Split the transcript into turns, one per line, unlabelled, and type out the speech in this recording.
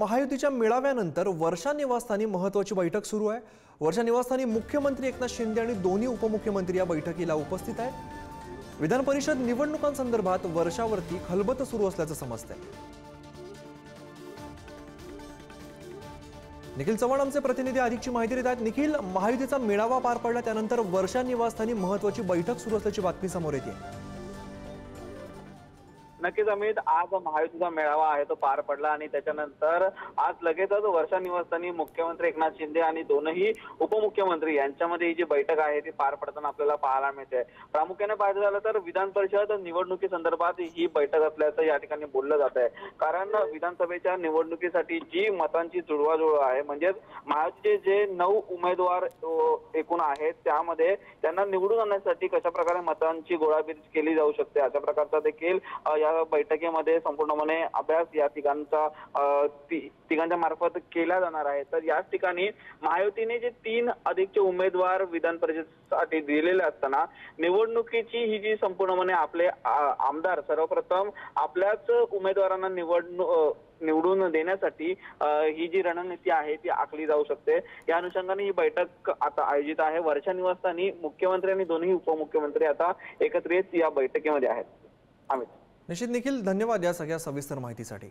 महायुतीच्या मेळाव्यानंतर वर्षा निवासस्थानी महत्त्वाची बैठक सुरू आहे। वर्षा निवासस्थानी मुख्यमंत्री एकनाथ शिंदे आणि दोन्ही उपमुख्यमंत्री या बैठकीला उपस्थित आहेत। विधान परिषद निवडणुकांसंदर्भात वर्षावरती खलबत सुरू असल्याचं समजतंय। निखिल चव्हाण आमचे प्रतिनिधी अधिकची माहिती देत आहेत। निखिल, महायुतीचा मेळावा पार पडला त्यानंतर वर्षा निवासस्थानी महत्त्वाची बैठक सुरू असल्याची बातमी समोर येते।
नक्कीच अमित, आज महायुतीचा मेळावा आहे तो पार पडला आणि त्याच्यानंतर आज लगेचच वर्षा निवासस्थानी मुख्यमंत्री एकनाथ शिंदे आणि दोनही उपमुख्यमंत्री यांच्यामध्ये ही जी बैठक आहे ती पार पडताना आपल्याला पाहायला मिळते। प्रामुख्याने पाहायचं झालं तर विधान परिषद निवडणुकीसंदर्भात ही बैठक असल्याचं या ठिकाणी बोललं जात आहे। कारण विधानसभेच्या निवडणुकीसाठी जी मतांची जुळवाजुळव आहे, म्हणजेच महायुतीचे जे 9 उमेदवार एकूण आहेत त्यामध्ये त्यांना निवडून आणण्यासाठी कशा प्रकारे मतांची गोळाबेरीज केली जाऊ शकते अशा प्रकारचा देखील या बैठकीमध्ये संपूर्णपणे अभ्यास या तिघांच्या मार्फत केला जाणार आहे। तर याच ठिकाणी महायुतीने जे 3 अधिकचे उमेदवार विधान परिषदेसाठी दिलेले असताना निवडणुकीची ही जी संपूर्णपणे आपले आमदार सर्वप्रथम आपल्याच उमेदवारांना निवडून देण्यासाठी ही जी रणनीती आहे ती आखली जाऊ शकते। या अनुषंगाने ही बैठक आता आयोजित आहे। वर्षा निवासस्थानी मुख्यमंत्री आणि दोन्ही उपमुख्यमंत्री आता एकत्रित या बैठकीमध्ये आहेत। अमित,
निश्चित निखिल, धन्यवाद या सगळ्या सविस्तर माहितीसाठी।